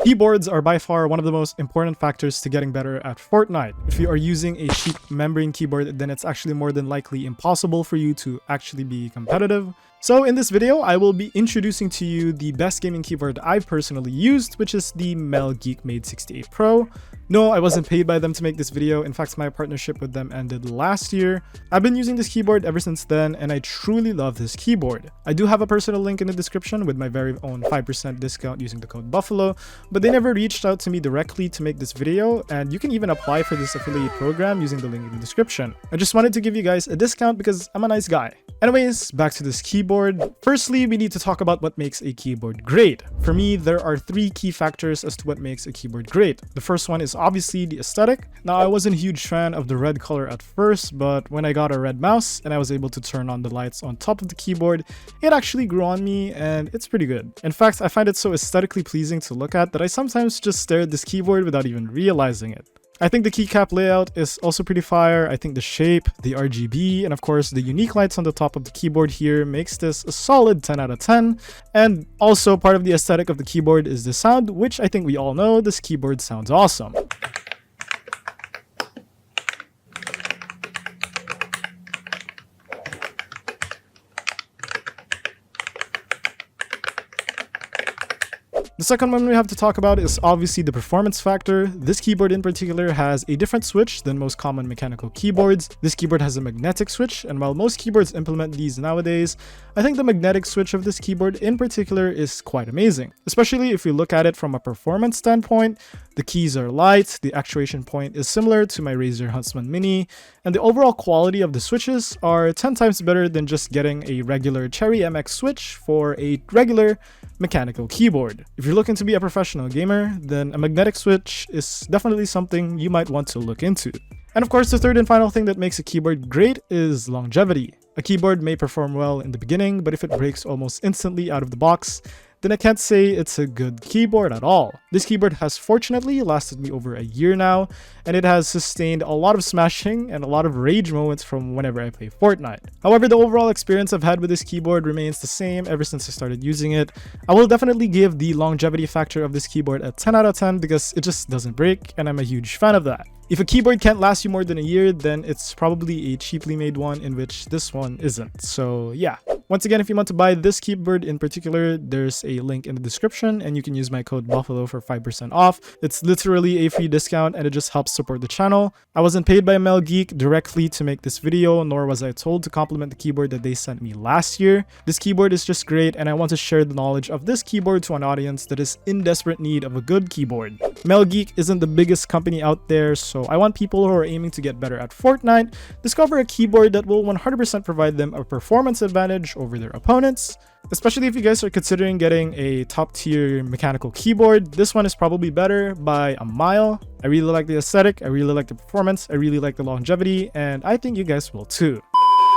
Keyboards are by far one of the most important factors to getting better at Fortnite. If you are using a cheap membrane keyboard, then it's actually more than likely impossible for you to actually be competitive. So in this video, I will be introducing to you the best gaming keyboard I've personally used, which is the MelGeek Made 68 Pro. No, I wasn't paid by them to make this video. In fact, my partnership with them ended last year. I've been using this keyboard ever since then, and I truly love this keyboard. I do have a personal link in the description with my very own 5% discount using the code Buffalo, but they never reached out to me directly to make this video, and you can even apply for this affiliate program using the link in the description. I just wanted to give you guys a discount because I'm a nice guy. Anyways, back to this keyboard. Firstly, we need to talk about what makes a keyboard great. For me, there are three key factors as to what makes a keyboard great. The first one is obviously the aesthetic. Now, I wasn't a huge fan of the red color at first, but when I got a red mouse and I was able to turn on the lights on top of the keyboard, it actually grew on me and it's pretty good. In fact, I find it so aesthetically pleasing to look at that I sometimes just stare at this keyboard without even realizing it. I think the keycap layout is also pretty fire. I think the shape, the RGB, and of course the unique lights on the top of the keyboard here makes this a solid 10 out of 10. And also part of the aesthetic of the keyboard is the sound, which I think we all know this keyboard sounds awesome. The second one we have to talk about is obviously the performance factor. This keyboard in particular has a different switch than most common mechanical keyboards. This keyboard has a magnetic switch, and while most keyboards implement these nowadays, I think the magnetic switch of this keyboard in particular is quite amazing. Especially if you look at it from a performance standpoint, the keys are light, the actuation point is similar to my Razer Huntsman Mini, and the overall quality of the switches are 10 times better than just getting a regular Cherry MX switch for a regular mechanical keyboard. If you're looking to be a professional gamer, then a magnetic switch is definitely something you might want to look into. And of course, the third and final thing that makes a keyboard great is longevity. A keyboard may perform well in the beginning, but if it breaks almost instantly out of the box, then I can't say it's a good keyboard at all. This keyboard has fortunately lasted me over a year now, and it has sustained a lot of smashing and a lot of rage moments from whenever I play Fortnite. However, the overall experience I've had with this keyboard remains the same ever since I started using it. I will definitely give the longevity factor of this keyboard a 10 out of 10 because it just doesn't break, and I'm a huge fan of that. If a keyboard can't last you more than a year, then it's probably a cheaply made one, in which this one isn't. So yeah. Once again, if you want to buy this keyboard in particular, there's a link in the description and you can use my code Buffalo for 5% off. It's literally a free discount and it just helps support the channel. I wasn't paid by MelGeek directly to make this video, nor was I told to compliment the keyboard that they sent me last year. This keyboard is just great and I want to share the knowledge of this keyboard to an audience that is in desperate need of a good keyboard. MelGeek isn't the biggest company out there, so I want people who are aiming to get better at Fortnite discover a keyboard that will 100% provide them a performance advantage over their opponents. Especially if you guys are considering getting a top tier mechanical keyboard, this one is probably better by a mile. I really like the aesthetic, I really like the performance, I really like the longevity, and I think you guys will too.